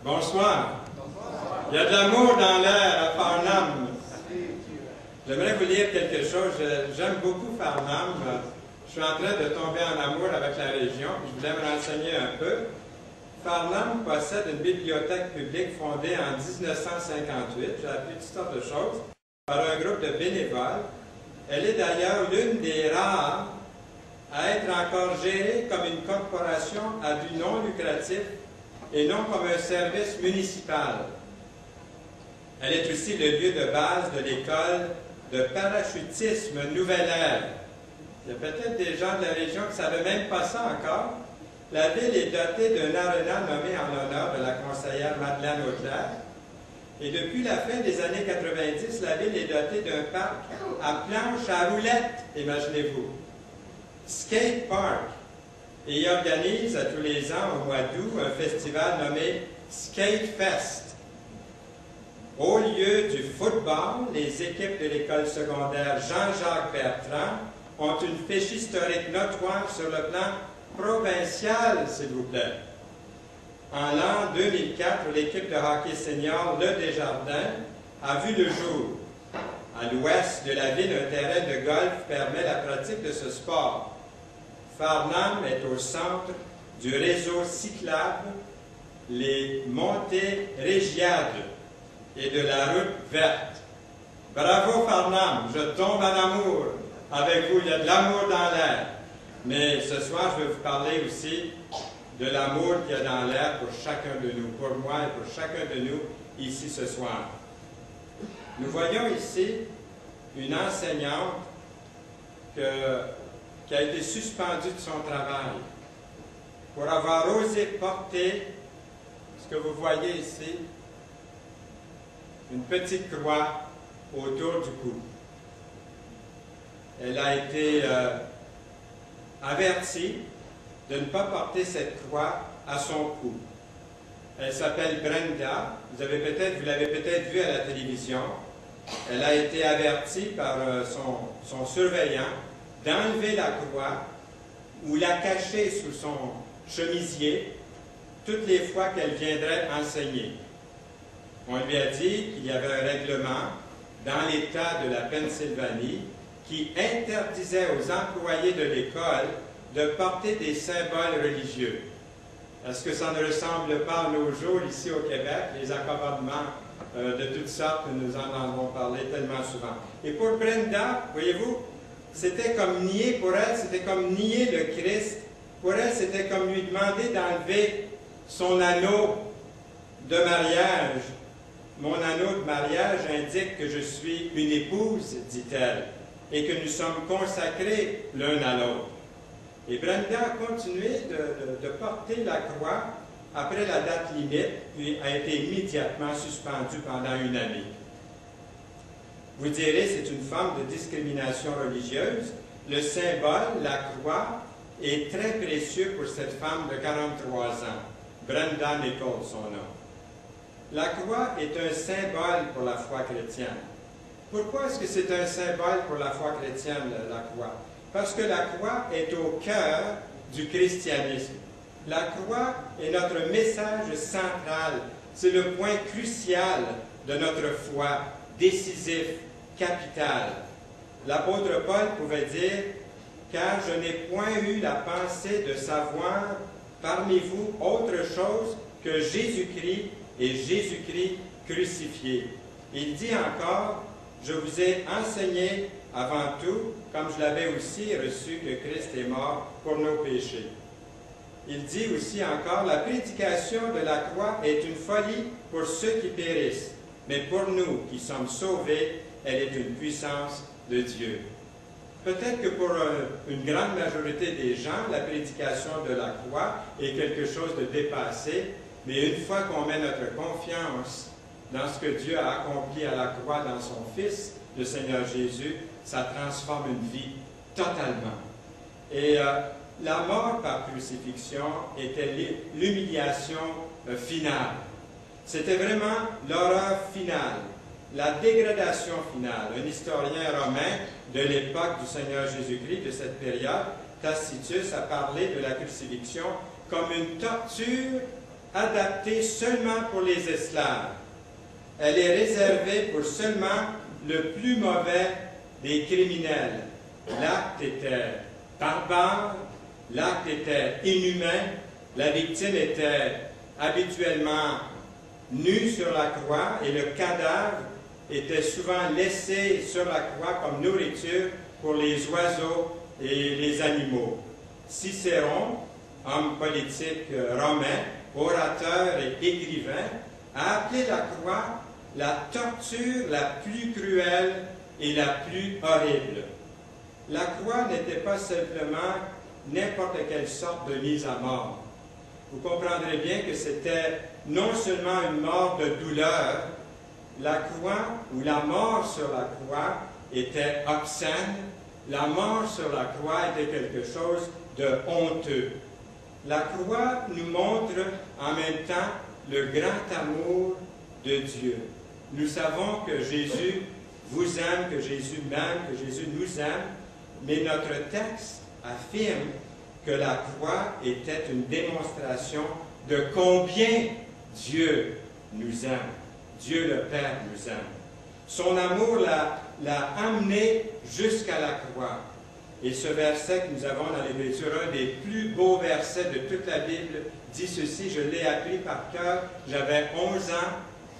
Bonsoir. Il y a de l'amour dans l'air à Farnham. J'aimerais vous lire quelque chose. J'aime beaucoup Farnham. Je suis en train de tomber en amour avec la région. Je voulais me renseigner un peu. Farnham possède une bibliothèque publique fondée en 1958. J'ai appris toutes sortes de choses par un groupe de bénévoles. Elle est d'ailleurs l'une des rares à être encore gérée comme une corporation à but non lucratif et non comme un service municipal. Elle est aussi le lieu de base de l'école de parachutisme Nouvelle Ère. Il y a peut-être des gens de la région qui ne savaient même pas ça encore. La ville est dotée d'un aréna nommé en l'honneur de la conseillère Madeleine Auclair. Et depuis la fin des années 90, la ville est dotée d'un parc à planches à roulettes, imaginez-vous. Skate Park. Et il organise à tous les ans, au mois d'août, un festival nommé Skate Fest. Au lieu du football, les équipes de l'école secondaire Jean-Jacques Bertrand ont une fiche historique notoire sur le plan provincial, s'il vous plaît. En l'an 2004, l'équipe de hockey senior Le Desjardins a vu le jour. À l'ouest de la ville, un terrain de golf permet la pratique de ce sport. Farnham est au centre du réseau cyclable, les montées Régiades et de la route verte. Bravo Farnham, je tombe en amour avec vous, il y a de l'amour dans l'air. Mais ce soir, je vais vous parler aussi de l'amour qu'il y a dans l'air pour chacun de nous, pour moi et pour chacun de nous ici ce soir. Nous voyons ici une enseignante qui a été suspendue de son travail pour avoir osé porter ce que vous voyez ici, une petite croix autour du cou. Elle a été avertie de ne pas porter cette croix à son cou. Elle s'appelle Brenda. Vous l'avez peut-être vue à la télévision. Elle a été avertie par son surveillant d'enlever la croix ou la cacher sous son chemisier toutes les fois qu'elle viendrait enseigner. On lui a dit qu'il y avait un règlement dans l'État de la Pennsylvanie qui interdisait aux employés de l'école de porter des symboles religieux. Est-ce que ça ne ressemble pas à nos jours ici au Québec, les accommodements de toutes sortes, nous en avons parlé tellement souvent. Et pour Brenda, voyez-vous, c'était comme nier pour elle, c'était comme nier le Christ. Pour elle, c'était comme lui demander d'enlever son anneau de mariage. Mon anneau de mariage indique que je suis une épouse, dit-elle, et que nous sommes consacrés l'un à l'autre. Et Brenda a continué de porter la croix après la date limite, puis a été immédiatement suspendue pendant une année. Vous direz, c'est une forme de discrimination religieuse. Le symbole, la croix, est très précieux pour cette femme de 43 ans. Brenda Nichols, son nom. La croix est un symbole pour la foi chrétienne. Pourquoi est-ce que c'est un symbole pour la foi chrétienne, la croix? Parce que la croix est au cœur du christianisme. La croix est notre message central. C'est le point crucial de notre foi, décisif, capital. L'apôtre Paul pouvait dire « Car je n'ai point eu la pensée de savoir parmi vous autre chose que Jésus-Christ et Jésus-Christ crucifié. » Il dit encore « Je vous ai enseigné avant tout, comme je l'avais aussi reçu, que Christ est mort pour nos péchés. » Il dit aussi encore « La prédication de la croix est une folie pour ceux qui périssent, mais pour nous qui sommes sauvés, elle est une puissance de Dieu. » Peut-être que pour une grande majorité des gens, la prédication de la croix est quelque chose de dépassé, mais une fois qu'on met notre confiance dans ce que Dieu a accompli à la croix dans son Fils, le Seigneur Jésus, ça transforme une vie totalement. Et la mort par crucifixion était l'humiliation finale. C'était vraiment l'horreur finale, la dégradation finale. Un historien romain de l'époque du Seigneur Jésus-Christ, de cette période, Tacitus, a parlé de la crucifixion comme une torture adaptée seulement pour les esclaves. Elle est réservée pour seulement le plus mauvais des criminels. L'acte était barbare, l'acte était inhumain, la victime était habituellement nue sur la croix et le cadavre était souvent laissé sur la croix comme nourriture pour les oiseaux et les animaux. Cicéron, homme politique romain, orateur et écrivain, a appelé la croix la torture la plus cruelle et la plus horrible. La croix n'était pas simplement n'importe quelle sorte de mise à mort. Vous comprendrez bien que c'était non seulement une mort de douleur, la croix ou la mort sur la croix était obscène, la mort sur la croix était quelque chose de honteux. La croix nous montre en même temps le grand amour de Dieu. Nous savons que Jésus vous aime, que Jésus m'aime, que Jésus nous aime, mais notre texte affirme que la croix était une démonstration de combien Dieu nous aime. Dieu le Père nous aime. Son amour l'a amené jusqu'à la croix. Et ce verset que nous avons dans l'Écriture, un des plus beaux versets de toute la Bible, dit ceci, je l'ai appris par cœur, j'avais 11 ans,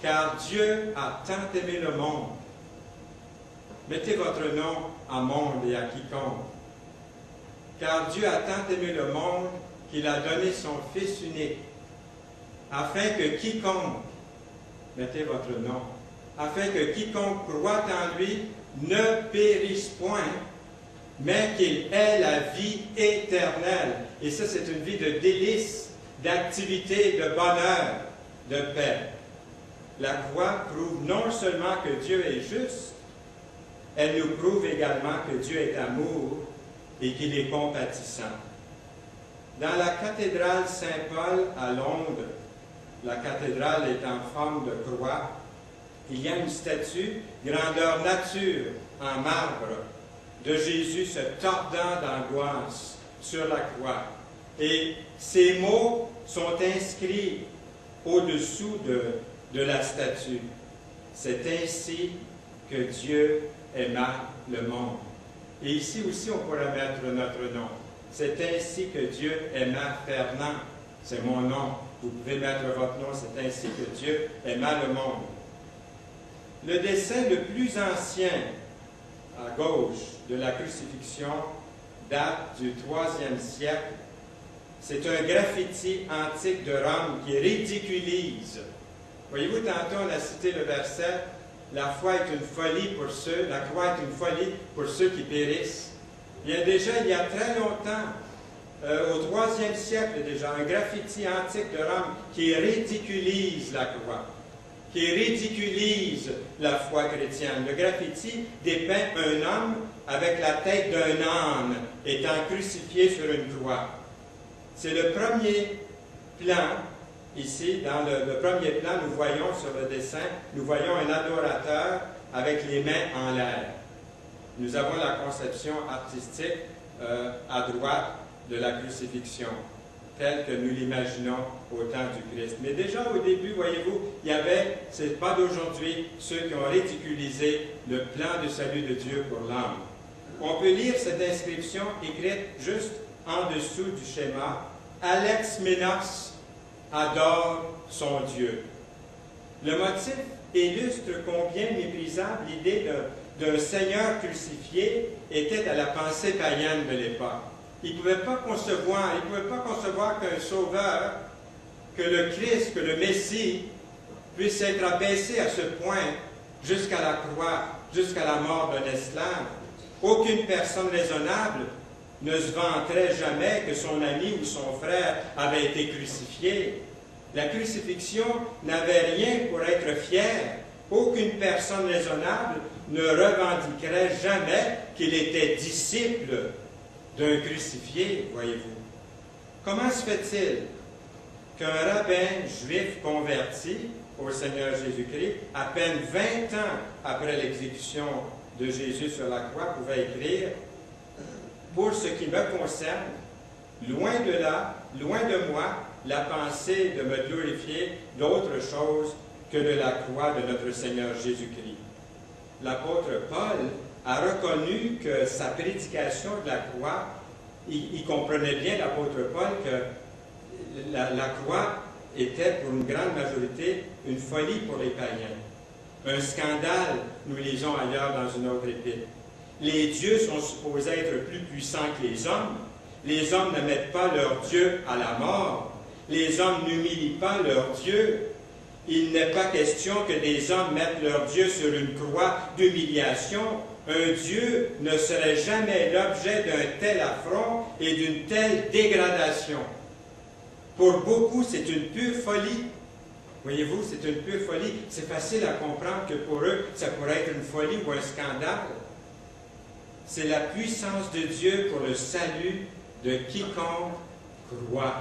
car Dieu a tant aimé le monde. Mettez votre nom à monde et à quiconque. Car Dieu a tant aimé le monde qu'il a donné son Fils unique, afin que quiconque, mettez votre nom, afin que quiconque croit en lui ne périsse point, mais qu'il ait la vie éternelle. Et ça, c'est une vie de délices, d'activité, de bonheur, de paix. La croix prouve non seulement que Dieu est juste, elle nous prouve également que Dieu est amour et qu'il est compatissant. Dans la cathédrale Saint-Paul à Londres, la cathédrale est en forme de croix, il y a une statue, grandeur nature, en marbre, de Jésus se tordant d'angoisse sur la croix. Et ces mots sont inscrits au-dessous de la statue. C'est ainsi que Dieu aima le monde. Et ici aussi, on pourrait mettre notre nom. C'est ainsi que Dieu aima Fernand. C'est mon nom. Vous pouvez mettre votre nom. C'est ainsi que Dieu aima le monde. Le dessin le plus ancien, à gauche, de la crucifixion, date du IIIe siècle. C'est un graffiti antique de Rome qui ridiculise. Voyez-vous, tantôt on a cité le verset « La foi est une folie pour ceux, la croix est une folie pour ceux qui périssent ». Il y a très longtemps, au IIIe siècle déjà, un graffiti antique de Rome qui ridiculise la croix, qui ridiculise la foi chrétienne. Le graffiti dépeint un homme avec la tête d'un âne étant crucifié sur une croix. C'est le premier plan, ici, dans le premier plan, nous voyons sur le dessin, nous voyons un adorateur avec les mains en l'air. Nous avons la conception artistique à droite de la crucifixion, telle que nous l'imaginons au temps du Christ. Mais déjà au début, voyez-vous, il y avait, c'est pas d'aujourd'hui, ceux qui ont ridiculisé le plan de salut de Dieu pour l'âme. On peut lire cette inscription écrite juste en dessous du schéma. Alexménos adore son Dieu. Le motif illustre combien méprisable l'idée d'un Seigneur crucifié était à la pensée païenne de l'époque. Il ne pouvait pas concevoir qu'un sauveur, que le Christ, que le Messie, puisse être abaissé à ce point jusqu'à la croix, jusqu'à la mort d'un esclave. Aucune personne raisonnable ne se vanterait jamais que son ami ou son frère avait été crucifié. La crucifixion n'avait rien pour être fier. Aucune personne raisonnable ne revendiquerait jamais qu'il était disciple d'un crucifié, voyez-vous. Comment se fait-il qu'un rabbin juif converti au Seigneur Jésus-Christ, à peine 20 ans après l'exécution de Jésus sur la croix, pouvait écrire « Pour ce qui me concerne, loin de là, loin de moi, la pensée de me glorifier d'autre chose que de la croix de notre Seigneur Jésus-Christ. L'apôtre Paul a reconnu que sa prédication de la croix, il comprenait bien, l'apôtre Paul, que la croix était pour une grande majorité une folie pour les païens. Un scandale, nous lisons ailleurs dans une autre épître. Les dieux sont supposés être plus puissants que les hommes. Les hommes ne mettent pas leur Dieu à la mort. Les hommes n'humilient pas leur Dieu. Il n'est pas question que des hommes mettent leur Dieu sur une croix d'humiliation. Un Dieu ne serait jamais l'objet d'un tel affront et d'une telle dégradation. Pour beaucoup, c'est une pure folie. Voyez-vous, c'est une pure folie. C'est facile à comprendre que pour eux, ça pourrait être une folie ou un scandale. C'est la puissance de Dieu pour le salut de quiconque croit.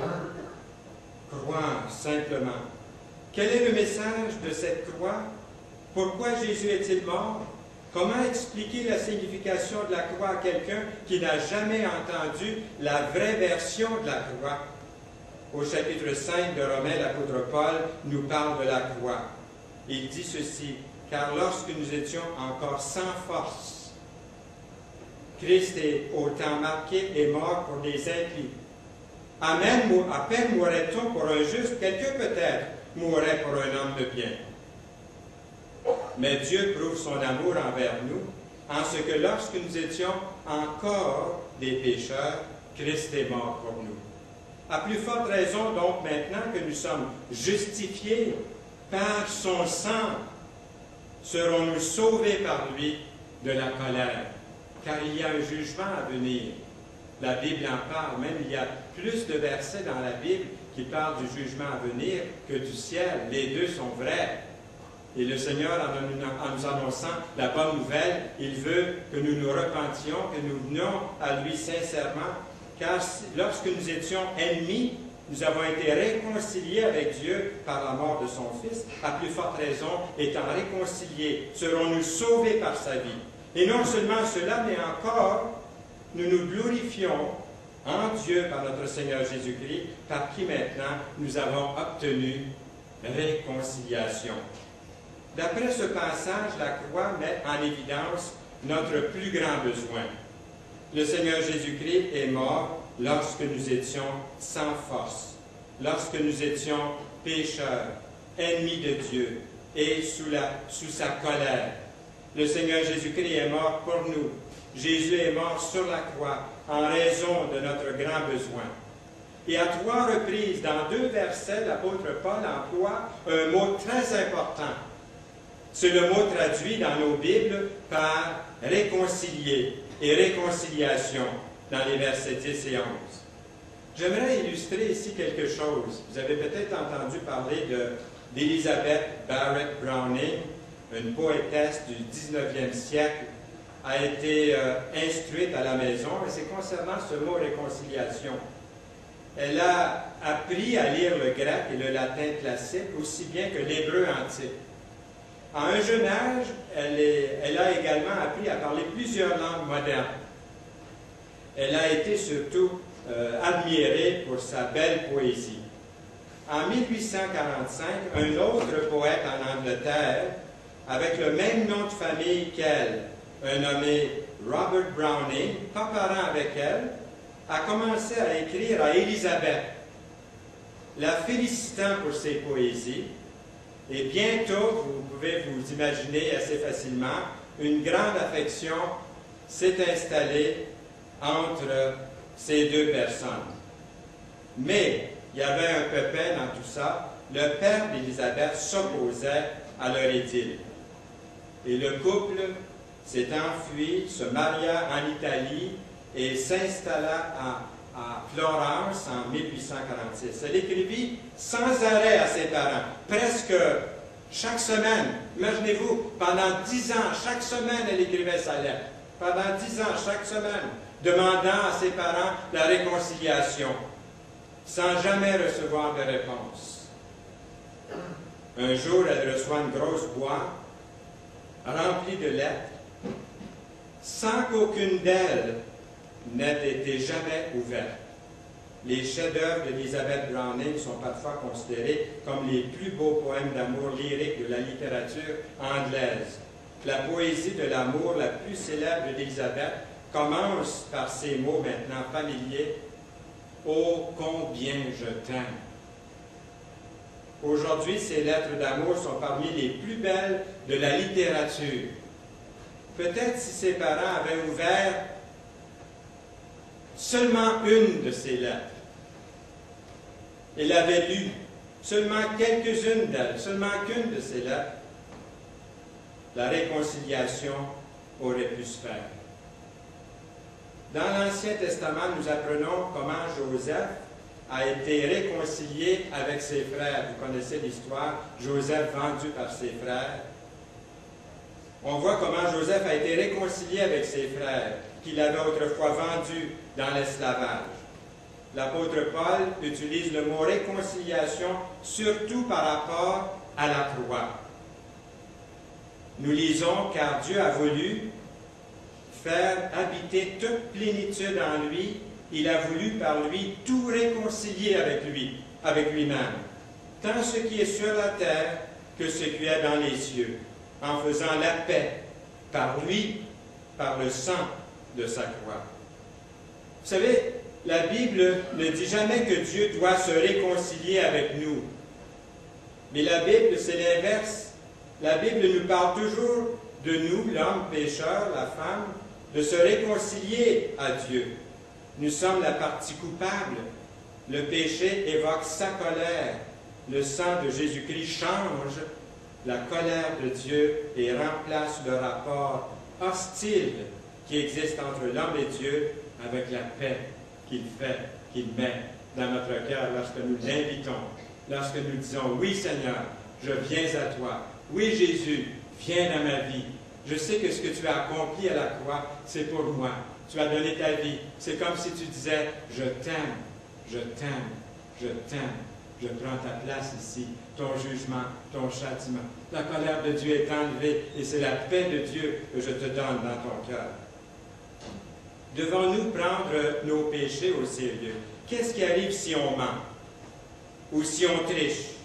Croire simplement. Quel est le message de cette croix? Pourquoi Jésus est-il mort? Comment expliquer la signification de la croix à quelqu'un qui n'a jamais entendu la vraie version de la croix? Au chapitre 5 de Romains, l'apôtre Paul nous parle de la croix. Il dit ceci: « Car lorsque nous étions encore sans force, Christ est au temps marqué et mort pour les impies. À peine mourrait-on pour un juste, quelqu'un peut-être mourrait pour un homme de bien. Mais Dieu prouve son amour envers nous, en ce que lorsque nous étions encore des pécheurs, Christ est mort pour nous. À plus forte raison, donc, maintenant que nous sommes justifiés par son sang, serons-nous sauvés par lui de la colère. Car il y a un jugement à venir. La Bible en parle, même il y a plus de versets dans la Bible qui parlent du jugement à venir que du ciel. Les deux sont vrais. Et le Seigneur, en nous annonçant la bonne nouvelle, il veut que nous nous repentions, que nous venions à lui sincèrement, car lorsque nous étions ennemis, nous avons été réconciliés avec Dieu par la mort de son Fils. À plus forte raison, étant réconciliés, serons-nous sauvés par sa vie. Et non seulement cela, mais encore, nous nous glorifions en Dieu par notre Seigneur Jésus-Christ, par qui maintenant nous avons obtenu réconciliation. D'après ce passage, la croix met en évidence notre plus grand besoin. Le Seigneur Jésus-Christ est mort lorsque nous étions sans force, lorsque nous étions pécheurs, ennemis de Dieu et sous sa colère. Le Seigneur Jésus-Christ est mort pour nous. Jésus est mort sur la croix en raison de notre grand besoin. Et à 3 reprises, dans 2 versets, l'apôtre Paul emploie un mot très important. C'est le mot traduit dans nos Bibles par réconcilier et réconciliation dans les versets 10 et 11. J'aimerais illustrer ici quelque chose. Vous avez peut-être entendu parler d'Elizabeth Barrett Browning, une poétesse du 19e siècle, a été instruite à la maison, et c'est concernant ce mot réconciliation. Elle a appris à lire le grec et le latin classique aussi bien que l'hébreu antique. À un jeune âge, elle a également appris à parler plusieurs langues modernes. Elle a été surtout admirée pour sa belle poésie. En 1845, un autre poète en Angleterre, avec le même nom de famille qu'elle, un nommé Robert Browning, pas parent avec elle, a commencé à écrire à Élisabeth, la félicitant pour ses poésies. Et bientôt, vous pouvez vous imaginer assez facilement, une grande affection s'est installée entre ces deux personnes. Mais il y avait un pépin dans tout ça. Le père d'Élisabeth s'opposait à leur idylle. Et le couple s'est enfui, se maria en Italie et s'installa à Florence en 1846. Elle écrivit sans arrêt à ses parents, presque chaque semaine. Imaginez-vous, pendant 10 ans, chaque semaine, elle écrivait sa lettre. Pendant 10 ans, chaque semaine, demandant à ses parents la réconciliation, sans jamais recevoir de réponse. Un jour, elle reçoit une grosse boîte remplie de lettres, sans qu'aucune d'elles n'ait été jamais ouverte. les chefs-d'œuvre d'Elizabeth Browning sont parfois considérés comme les plus beaux poèmes d'amour lyrique de la littérature anglaise. La poésie de l'amour la plus célèbre d'Elizabeth commence par ces mots maintenant familiers. « Oh, combien je t'aime ». Aujourd'hui, ces lettres d'amour sont parmi les plus belles de la littérature. Peut-être si ses parents avaient ouvert seulement une de ces lettres, et l'avaient lu seulement quelques-unes d'elles, seulement qu'une de ces lettres, la réconciliation aurait pu se faire. Dans l'Ancien Testament, nous apprenons comment Joseph a été réconcilié avec ses frères. Vous connaissez l'histoire, Joseph vendu par ses frères. On voit comment Joseph a été réconcilié avec ses frères, qu'il avait autrefois vendus dans l'esclavage. L'apôtre Paul utilise le mot réconciliation surtout par rapport à la croix. Nous lisons, car Dieu a voulu faire habiter toute plénitude en lui, il a voulu par lui tout réconcilier avec lui, avec lui-même, tant ce qui est sur la terre que ce qui est dans les cieux, en faisant la paix par lui, par le sang de sa croix. Vous savez, la Bible ne dit jamais que Dieu doit se réconcilier avec nous. Mais la Bible, c'est l'inverse. La Bible nous parle toujours de nous, l'homme pécheur, la femme, de se réconcilier à Dieu. Nous sommes la partie coupable. Le péché évoque sa colère. Le sang de Jésus-Christ change la colère de Dieu et remplace le rapport hostile qui existe entre l'homme et Dieu avec la paix qu'il fait, qu'il met dans notre cœur lorsque nous l'invitons, lorsque nous disons « Oui Seigneur, je viens à toi. Oui Jésus, viens dans ma vie. Je sais que ce que tu as accompli à la croix, c'est pour moi. Tu as donné ta vie. C'est comme si tu disais « Je t'aime, je t'aime, je t'aime. Je prends ta place ici, ton jugement, ton châtiment. La colère de Dieu est enlevée et c'est la paix de Dieu que je te donne dans ton cœur. » Devons-nous prendre nos péchés au sérieux? Qu'est-ce qui arrive si on ment? Ou si on triche?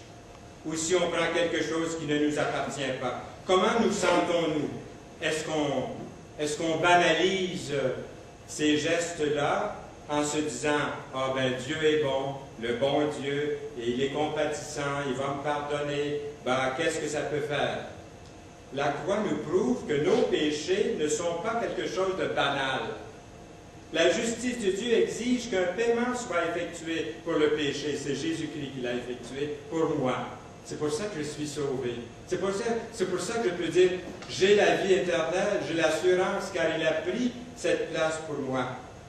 Ou si on prend quelque chose qui ne nous appartient pas? Comment nous sentons-nous? Est-ce qu'on banalise ces gestes-là en se disant « Ah ben Dieu est bon, le bon Dieu, et il est compatissant, il va me pardonner, ben qu'est-ce que ça peut faire? » La croix nous prouve que nos péchés ne sont pas quelque chose de banal. La justice de Dieu exige qu'un paiement soit effectué pour le péché. C'est Jésus-Christ qui l'a effectué pour moi. C'est pour ça que je suis sauvé. C'est pour ça que je peux dire, j'ai la vie éternelle, j'ai l'assurance, car il a pris cette place pour moi,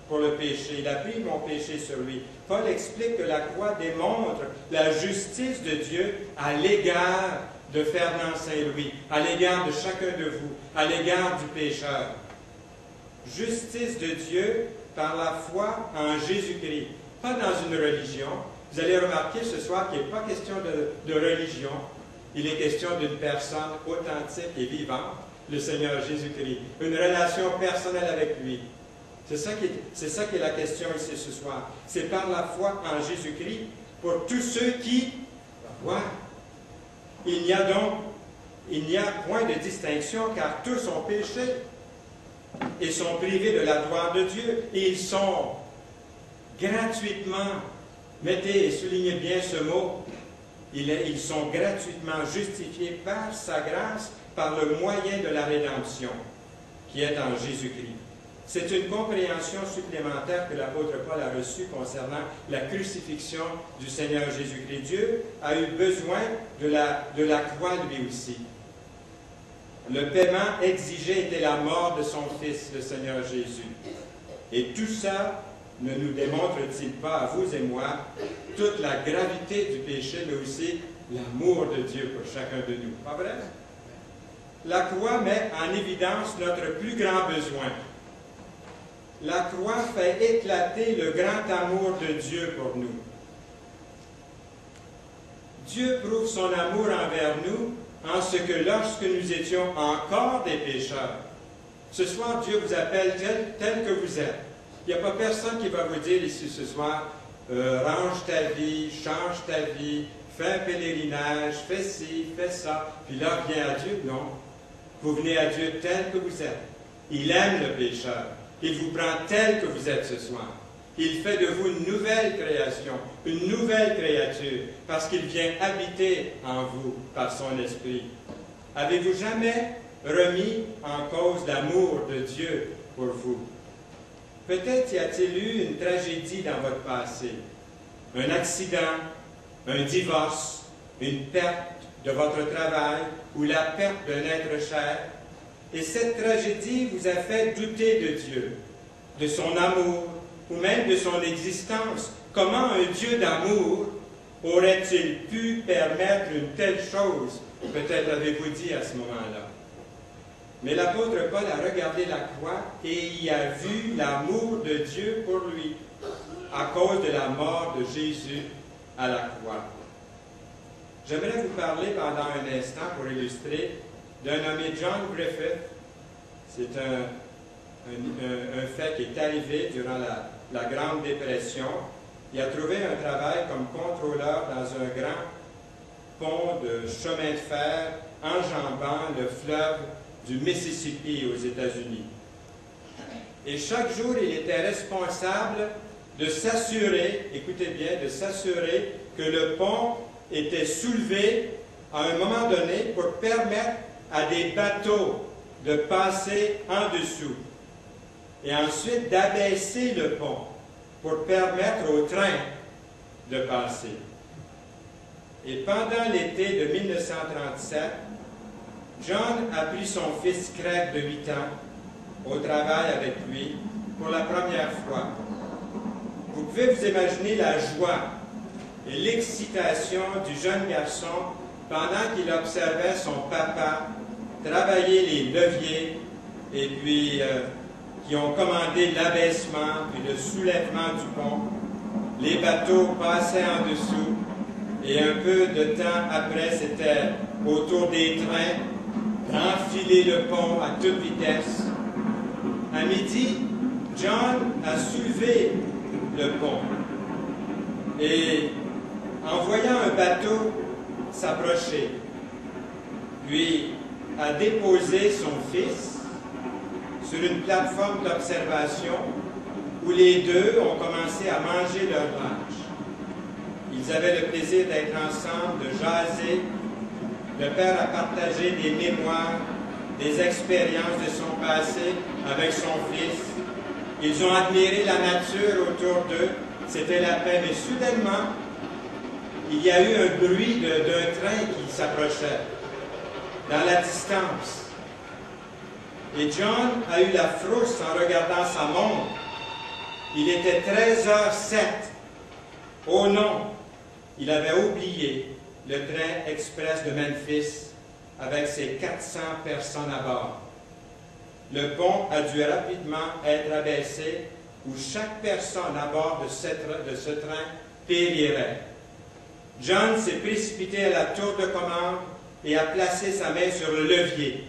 pour le péché. Il a pris mon péché sur lui. Paul explique que la croix démontre la justice de Dieu à l'égard de Fernand Saint-Louis, à l'égard de chacun de vous, à l'égard du pécheur. Justice de Dieu par la foi en Jésus-Christ, pas dans une religion. Vous allez remarquer ce soir qu'il n'est pas question de religion, il est question d'une personne authentique et vivante, le Seigneur Jésus-Christ, une relation personnelle avec lui. C'est ça qui est la question ici ce soir. C'est par la foi en Jésus-Christ pour tous ceux qui croient. Il n'y a point de distinction car tous ont péché et sont privés de la gloire de Dieu. Et ils sont gratuitement, mettez et soulignez bien ce mot, ils sont gratuitement justifiés par sa grâce, par le moyen de la rédemption, qui est en Jésus-Christ. C'est une compréhension supplémentaire que l'apôtre Paul a reçue concernant la crucifixion du Seigneur Jésus-Christ. Dieu a eu besoin de la croix lui aussi. Le paiement exigé était la mort de son Fils, le Seigneur Jésus. Et tout ça ne nous démontre-t-il pas, à vous et moi, toute la gravité du péché, mais aussi l'amour de Dieu pour chacun de nous? Pas vrai? La croix met en évidence notre plus grand besoin. La croix fait éclater le grand amour de Dieu pour nous. Dieu prouve son amour envers nous en ce que lorsque nous étions encore des pécheurs, ce soir, Dieu vous appelle tel que vous êtes. Il n'y a pas personne qui va vous dire ici ce soir, range ta vie, change ta vie, fais un pèlerinage, fais ci, fais ça, puis là, viens à Dieu. Non. Vous venez à Dieu tel que vous êtes. Il aime le pécheur. Il vous prend tel que vous êtes ce soir. Il fait de vous une nouvelle création, une nouvelle créature, parce qu'il vient habiter en vous par son esprit. Avez-vous jamais remis en cause l'amour de Dieu pour vous? Peut-être y a-t-il eu une tragédie dans votre passé, un accident, un divorce, une perte de votre travail ou la perte d'un être cher. Et cette tragédie vous a fait douter de Dieu, de son amour, ou même de son existence. Comment un Dieu d'amour aurait-il pu permettre une telle chose? Peut-être avez-vous dit à ce moment-là. Mais l'apôtre Paul a regardé la croix et y a vu l'amour de Dieu pour lui, à cause de la mort de Jésus à la croix. J'aimerais vous parler pendant un instant, pour illustrer, d'un nommé John Griffith. C'est un fait qui est arrivé durant la Grande Dépression. Il a trouvé un travail comme contrôleur dans un grand pont de chemin de fer enjambant le fleuve du Mississippi aux États-Unis. Et chaque jour, il était responsable de s'assurer, écoutez bien, de s'assurer que le pont était soulevé à un moment donné pour permettre à des bateaux de passer en dessous. Et ensuite d'abaisser le pont pour permettre aux trains de passer. Et pendant l'été de 1937, John a pris son fils Craig de 8 ans au travail avec lui pour la première fois. Vous pouvez vous imaginer la joie et l'excitation du jeune garçon pendant qu'il observait son papa travailler les leviers et puis qui ont commandé l'abaissement et le soulèvement du pont. Les bateaux passaient en dessous et un peu de temps après, c'était au tour des trains d'enfiler le pont à toute vitesse. À midi, John a soulevé le pont et en voyant un bateau s'approcher, puis a déposé son fils sur une plateforme d'observation où les deux ont commencé à manger leur lunch. Ils avaient le plaisir d'être ensemble, de jaser. Le père a partagé des mémoires, des expériences de son passé avec son fils. Ils ont admiré la nature autour d'eux. C'était la paix. Mais soudainement, il y a eu un bruit d'un train qui s'approchait dans la distance. Et John a eu la frousse en regardant sa montre. Il était 13h07. Oh non! Il avait oublié le train express de Memphis avec ses 400 personnes à bord. Le pont a dû rapidement être abaissé où chaque personne à bord de ce train périrait. John s'est précipité à la tour de commande et a placé sa main sur le levier.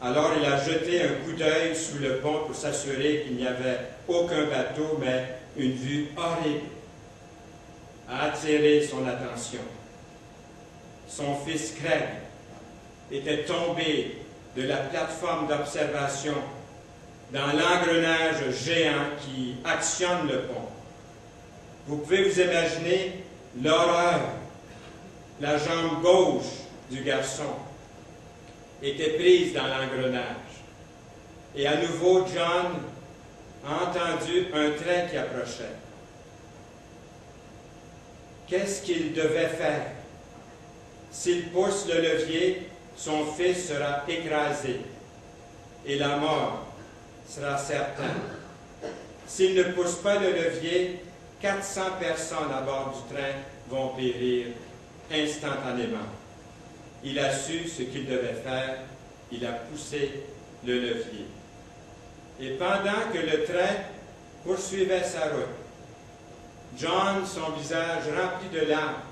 Alors il a jeté un coup d'œil sous le pont pour s'assurer qu'il n'y avait aucun bateau, mais une vue horrible a attiré son attention. Son fils Craig était tombé de la plateforme d'observation dans l'engrenage géant qui actionne le pont. Vous pouvez vous imaginer l'horreur. La jambe gauche du garçon était prise dans l'engrenage. Et à nouveau, John a entendu un train qui approchait. Qu'est-ce qu'il devait faire? S'il pousse le levier, son fils sera écrasé et la mort sera certaine. S'il ne pousse pas le levier, 400 personnes à bord du train vont périr instantanément. Il a su ce qu'il devait faire, il a poussé le levier. Et pendant que le train poursuivait sa route, John, son visage rempli de larmes,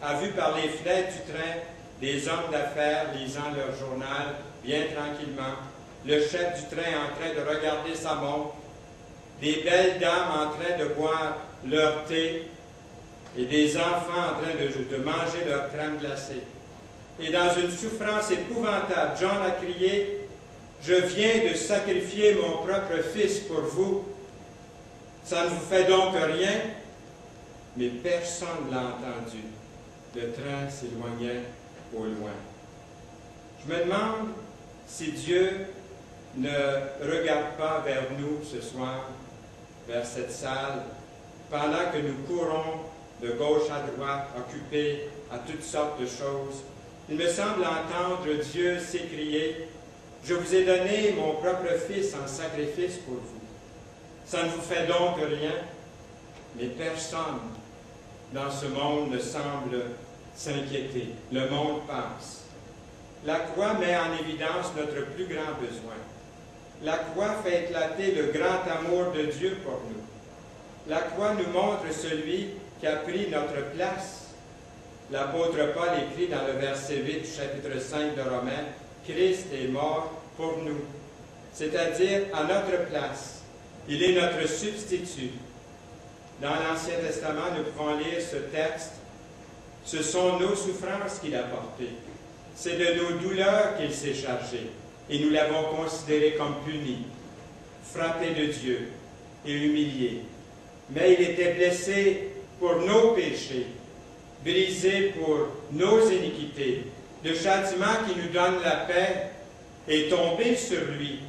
a vu par les fenêtres du train des hommes d'affaires lisant leur journal bien tranquillement, le chef du train en train de regarder sa montre, des belles dames en train de boire leur thé et des enfants en train de manger leur crème glacée. Et dans une souffrance épouvantable, John a crié, « Je viens de sacrifier mon propre fils pour vous. Ça ne vous fait donc rien? » Mais personne ne l'a entendu. Le train s'éloignait au loin. Je me demande si Dieu ne regarde pas vers nous ce soir, vers cette salle, pendant que nous courons de gauche à droite, occupés à toutes sortes de choses. Il me semble entendre Dieu s'écrier, « Je vous ai donné mon propre Fils en sacrifice pour vous. Ça ne vous fait donc rien? » Mais personne dans ce monde ne semble s'inquiéter. Le monde passe. La croix met en évidence notre plus grand besoin. La croix fait éclater le grand amour de Dieu pour nous. La croix nous montre celui qui a pris notre place. L'apôtre Paul écrit dans le verset 8 du chapitre 5 de Romains, « Christ est mort pour nous, c'est-à-dire à notre place. Il est notre substitut. » Dans l'Ancien Testament, nous pouvons lire ce texte. Ce sont nos souffrances qu'il a portées. C'est de nos douleurs qu'il s'est chargé. Et nous l'avons considéré comme puni, frappé de Dieu et humilié. Mais il était blessé pour nos péchés, brisé pour nos iniquités. Le châtiment qui nous donne la paix est tombé sur lui,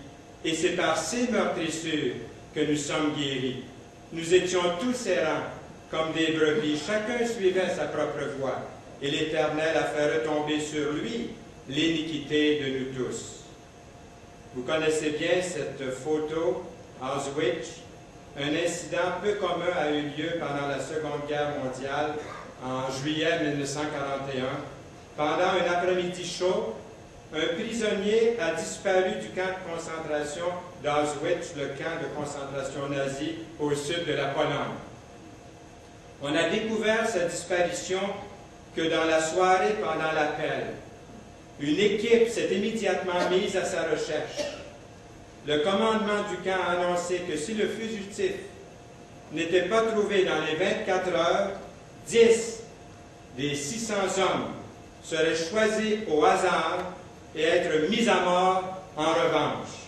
et c'est par ses meurtrissures que nous sommes guéris. Nous étions tous errants, comme des brebis, chacun suivait sa propre voie, et l'Éternel a fait retomber sur lui l'iniquité de nous tous. Vous connaissez bien cette photo, Auschwitz. Un incident peu commun a eu lieu pendant la Seconde Guerre mondiale, en juillet 1941. Pendant un après-midi chaud, un prisonnier a disparu du camp de concentration d'Auschwitz, le camp de concentration nazi au sud de la Pologne. On a découvert sa disparition que dans la soirée pendant l'appel. Une équipe s'est immédiatement mise à sa recherche. Le commandement du camp a annoncé que si le fugitif n'était pas trouvé dans les 24 heures, 10 des 600 hommes seraient choisis au hasard et être mis à mort en revanche.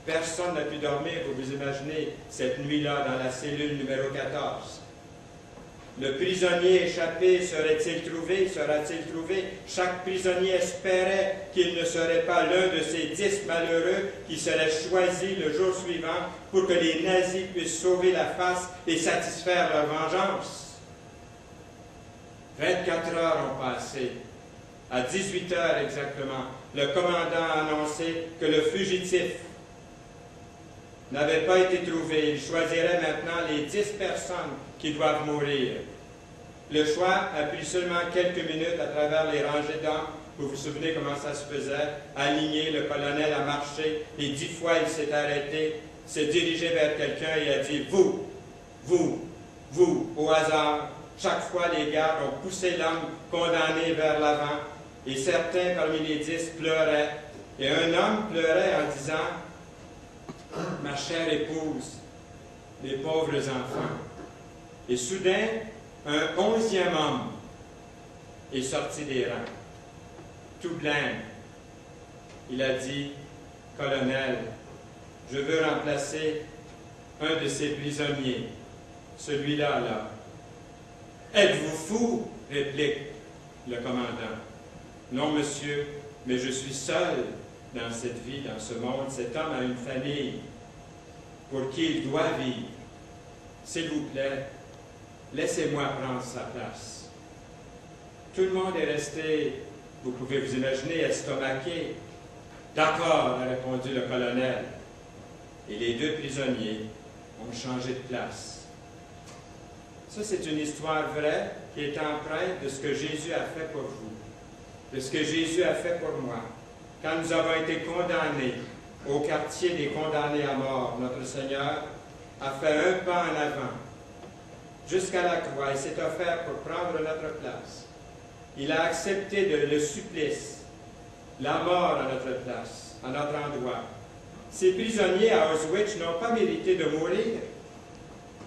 Personne n'a pu dormir, vous vous imaginez, cette nuit-là dans la cellule numéro 14. Le prisonnier échappé serait-il trouvé? Sera-t-il trouvé? Chaque prisonnier espérait qu'il ne serait pas l'un de ces 10 malheureux qui seraient choisis le jour suivant pour que les nazis puissent sauver la face et satisfaire leur vengeance. 24 heures ont passé. À 18 heures exactement, le commandant a annoncé que le fugitif n'avait pas été trouvé. Il choisirait maintenant les 10 personnes qui doivent mourir. Le choix a pris seulement quelques minutes à travers les rangées d'hommes. Vous vous souvenez comment ça se faisait? Aligné, le colonel a marché et 10 fois il s'est arrêté, s'est dirigé vers quelqu'un et a dit « Vous, vous, vous », au hasard. Chaque fois, les gardes ont poussé l'homme condamné vers l'avant et certains parmi les 10 pleuraient. Et un homme pleurait en disant « Ma chère épouse, les pauvres enfants ». Et soudain, un 11e homme est sorti des rangs, tout blême. Il a dit, « Colonel, je veux remplacer un de ces prisonniers, celui-là, là. » « Êtes-vous fou? » réplique le commandant. « Non, monsieur, mais je suis seul dans cette vie, dans ce monde. Cet homme a une famille pour qui il doit vivre. S'il vous plaît, laissez-moi prendre sa place. » Tout le monde est resté, vous pouvez vous imaginer, estomaqué. « D'accord, » a répondu le colonel. Et les 2 prisonniers ont changé de place. Ça, c'est une histoire vraie qui est empreinte de ce que Jésus a fait pour vous, de ce que Jésus a fait pour moi. Quand nous avons été condamnés au quartier des condamnés à mort, notre Seigneur a fait un pas en avant jusqu'à la croix. Il s'est offert pour prendre notre place. Il a accepté le supplice, la mort à notre place, à notre endroit. Ces prisonniers à Auschwitz n'ont pas mérité de mourir.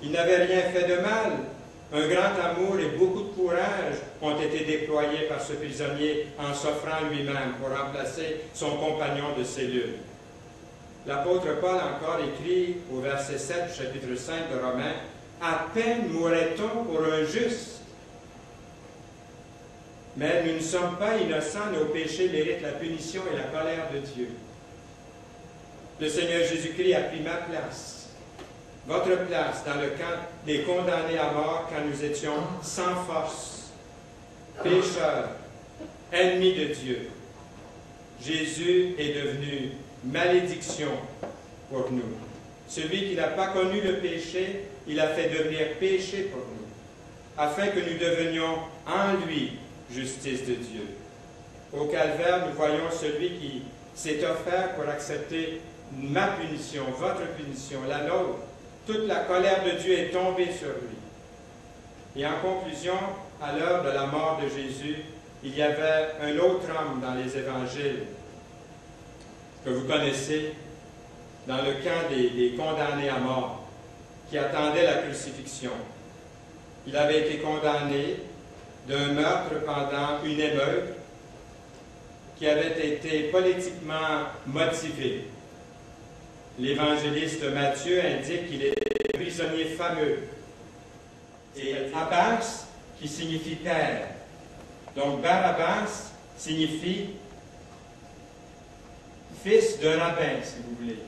Ils n'avaient rien fait de mal. Un grand amour et beaucoup de courage ont été déployés par ce prisonnier en s'offrant lui-même pour remplacer son compagnon de cellule. L'apôtre Paul encore écrit au verset 7 du chapitre 5 de Romains, « À peine mourrait-on pour un juste. Mais nous ne sommes pas innocents, nos péchés méritent la punition et la colère de Dieu. Le Seigneur Jésus-Christ a pris ma place, votre place dans le camp des condamnés à mort quand nous étions sans force, pécheurs, ennemis de Dieu. Jésus est devenu malédiction pour nous. Celui qui n'a pas connu le péché, il a fait devenir péché pour nous, afin que nous devenions en lui justice de Dieu. Au calvaire, nous voyons celui qui s'est offert pour accepter ma punition, votre punition, la nôtre. Toute la colère de Dieu est tombée sur lui. Et en conclusion, à l'heure de la mort de Jésus, il y avait un autre homme dans les évangiles que vous connaissez, dans le camp des condamnés à mort, qui attendait la crucifixion. Il avait été condamné d'un meurtre pendant une émeute qui avait été politiquement motivé. L'évangéliste Matthieu indique qu'il était un prisonnier fameux. Et Abbas, qui signifie père. Donc Barabbas signifie fils d'un rabbin, si vous voulez.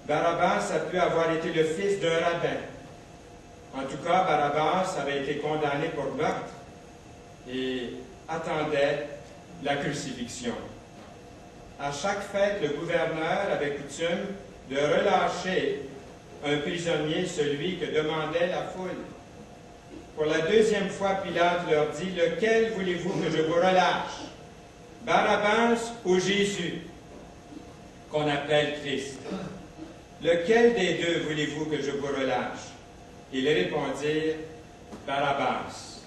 Barabbas a pu avoir été le fils d'un rabbin. En tout cas, Barabbas avait été condamné pour meurtre et attendait la crucifixion. À chaque fête, le gouverneur avait coutume de relâcher un prisonnier, celui que demandait la foule. Pour la deuxième fois, Pilate leur dit, « Lequel voulez-vous que je vous relâche? Barabbas ou Jésus, qu'on appelle Christ? Lequel des deux voulez-vous que je vous relâche? » Ils répondirent, « Barabbas. »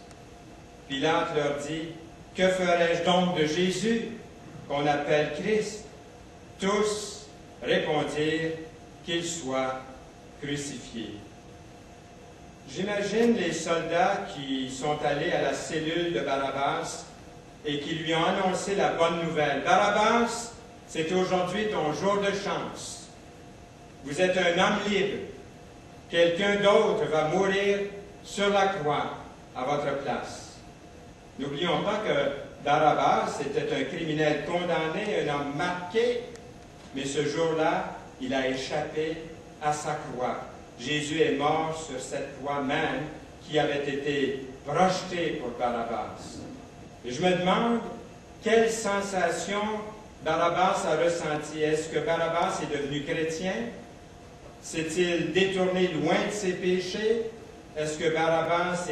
Pilate leur dit, « Que ferais-je donc de Jésus, qu'on appelle Christ? » Tous répondirent, « Qu'il soit crucifié. » J'imagine les soldats qui sont allés à la cellule de Barabbas et qui lui ont annoncé la bonne nouvelle. « Barabbas, c'est aujourd'hui ton jour de chance. Vous êtes un homme libre. Quelqu'un d'autre va mourir sur la croix à votre place. » N'oublions pas que Barabbas était un criminel condamné, un homme marqué, mais ce jour-là, il a échappé à sa croix. Jésus est mort sur cette croix même qui avait été projetée pour Barabbas. Et je me demande quelle sensation Barabbas a ressentie. Est-ce que Barabbas est devenu chrétien? S'est-il détourné loin de ses péchés? Est-ce que Barabbas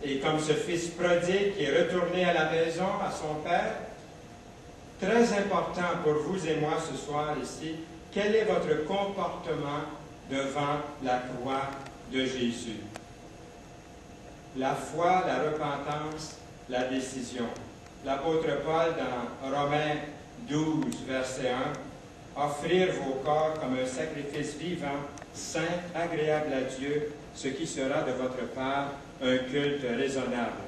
est comme ce fils prodigue qui est retourné à la maison, à son père? Très important pour vous et moi ce soir ici, quel est votre comportement devant la croix de Jésus? La foi, la repentance, la décision. L'apôtre Paul dans Romains 12, verset 1, « Offrir vos corps comme un sacrifice vivant, saint, agréable à Dieu, ce qui sera de votre part un culte raisonnable. »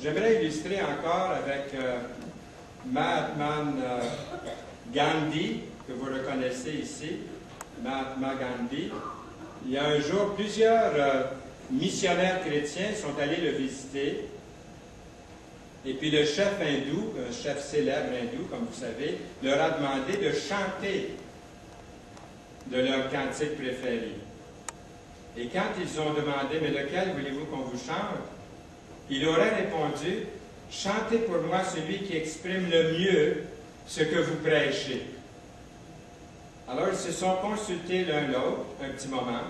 J'aimerais illustrer encore avec Mahatma Gandhi, que vous reconnaissez ici, Mahatma Gandhi. Il y a un jour, plusieurs missionnaires chrétiens sont allés le visiter. Et puis le chef hindou, un chef célèbre hindou, comme vous savez, leur a demandé de chanter de leur cantique préféré. Et quand ils ont demandé, « Mais lequel voulez-vous qu'on vous chante? » il aurait répondu, « Chantez pour moi celui qui exprime le mieux ce que vous prêchez. » Alors ils se sont consultés l'un l'autre un petit moment,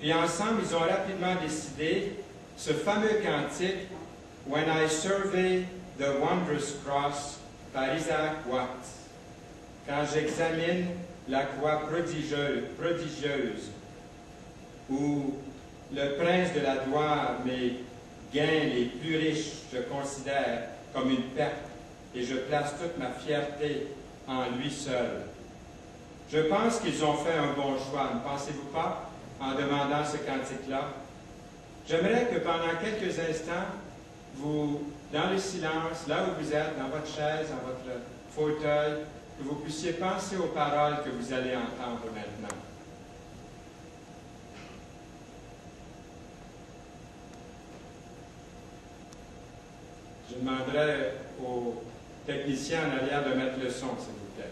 et ensemble ils ont rapidement décidé ce fameux cantique « When I survey the wondrous cross » par Isaac Watts. Quand j'examine la croix prodigieuse, où le prince de la gloire, mes gains les plus riches, je considère comme une perte, et je place toute ma fierté en lui seul. Je pense qu'ils ont fait un bon choix, ne pensez-vous pas, en demandant ce cantique-là? J'aimerais que pendant quelques instants, vous, dans le silence, là où vous êtes, dans votre chaise, dans votre fauteuil, que vous puissiez penser aux paroles que vous allez entendre maintenant. Je demanderai aux techniciens en arrière de mettre le son, s'il vous plaît.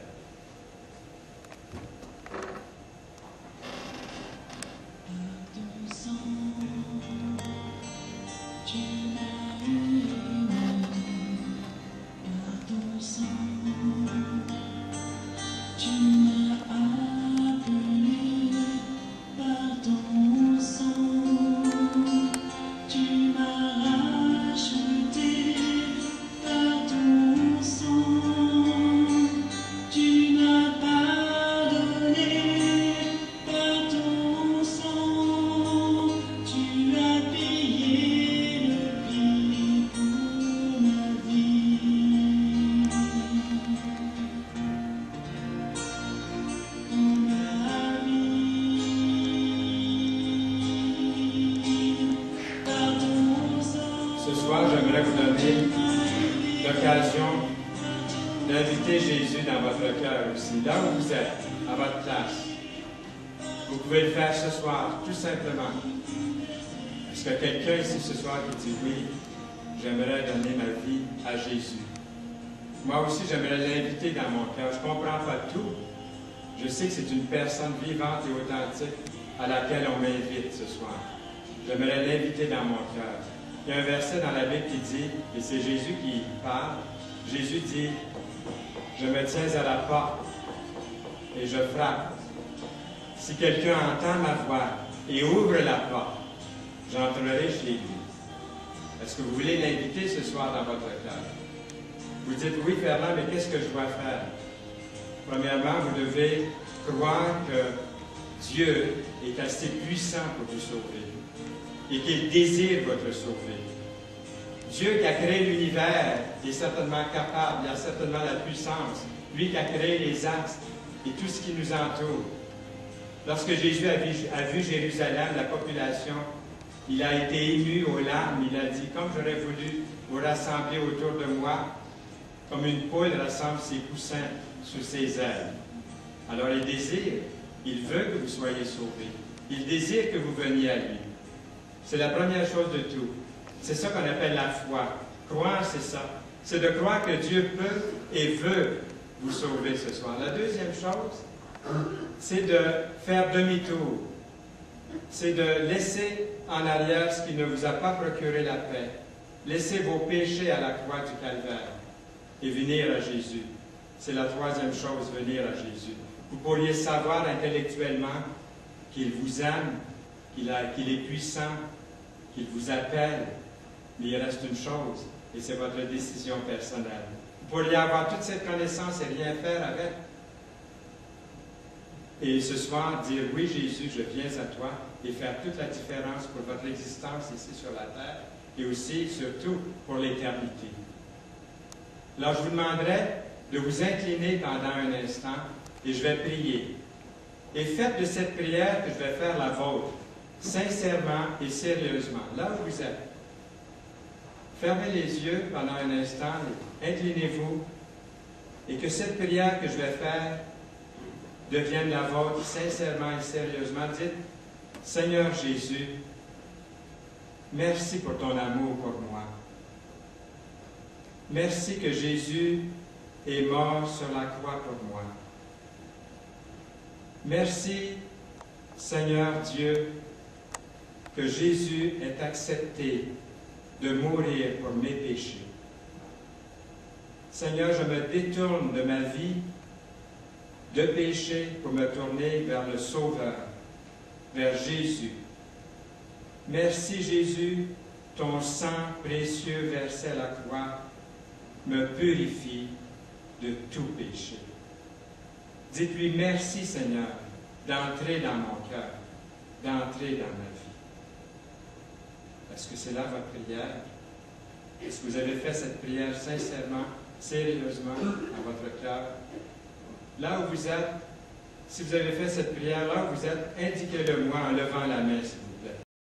J'aimerais vous donner l'occasion d'inviter Jésus dans votre cœur aussi, là où vous êtes, à votre place. Vous pouvez le faire ce soir, tout simplement. Est-ce qu'il y a quelqu'un ici ce soir qui dit oui, j'aimerais donner ma vie à Jésus? Moi aussi, j'aimerais l'inviter dans mon cœur. Je ne comprends pas tout. Je sais que c'est une personne vivante et authentique à laquelle on m'invite ce soir. J'aimerais l'inviter dans mon cœur. Il y a un verset dans la Bible qui dit, et c'est Jésus qui parle, Jésus dit, « Je me tiens à la porte et je frappe. Si quelqu'un entend ma voix et ouvre la porte, j'entrerai chez lui. » Est-ce que vous voulez l'inviter ce soir dans votre cœur? Vous dites, oui, Fernand, mais qu'est-ce que je dois faire? Premièrement, vous devez croire que Dieu est assez puissant pour vous sauver et qu'il désire votre sauver. Dieu qui a créé l'univers est certainement capable, il a certainement la puissance. Lui qui a créé les astres et tout ce qui nous entoure. Lorsque Jésus a vu Jérusalem, la population, il a été ému aux larmes. Il a dit, comme j'aurais voulu vous rassembler autour de moi, comme une poule rassemble ses poussins sous ses ailes. Alors il désire, il veut que vous soyez sauvés. Il désire que vous veniez à lui. C'est la première chose de tout. C'est ça qu'on appelle la foi. Croire, c'est ça. C'est de croire que Dieu peut et veut vous sauver ce soir. La deuxième chose, c'est de faire demi-tour. C'est de laisser en arrière ce qui ne vous a pas procuré la paix. Laissez vos péchés à la croix du calvaire et venir à Jésus. C'est la troisième chose, venir à Jésus. Vous pourriez savoir intellectuellement qu'il vous aime, qu'il est puissant, qu'il vous appelle, mais il reste une chose, et c'est votre décision personnelle. Vous pourriez avoir toute cette connaissance et rien faire avec. Et ce soir, dire oui Jésus, je viens à toi, et faire toute la différence pour votre existence ici sur la terre, et aussi, surtout, pour l'éternité. Alors, je vous demanderai de vous incliner pendant un instant, et je vais prier. Et faites de cette prière que je vais faire la vôtre, sincèrement et sérieusement, là où vous êtes. Fermez les yeux pendant un instant, inclinez-vous, et que cette prière que je vais faire devienne la vôtre, sincèrement et sérieusement. Dites, Seigneur Jésus, merci pour ton amour pour moi. Merci que Jésus est mort sur la croix pour moi. Merci, Seigneur Dieu, que Jésus ait accepté de mourir pour mes péchés. Seigneur, je me détourne de ma vie de péché pour me tourner vers le Sauveur, vers Jésus. Merci Jésus, ton sang précieux versé à la croix me purifie de tout péché. Dites-lui merci Seigneur d'entrer dans mon cœur, d'entrer dans ma vie. Est-ce que c'est là votre prière? Est-ce que vous avez fait cette prière sincèrement, sérieusement, dans votre cœur? Là où vous êtes, Si vous avez fait cette prière-là, vous êtes, indiquez-le moi en levant la main, s'il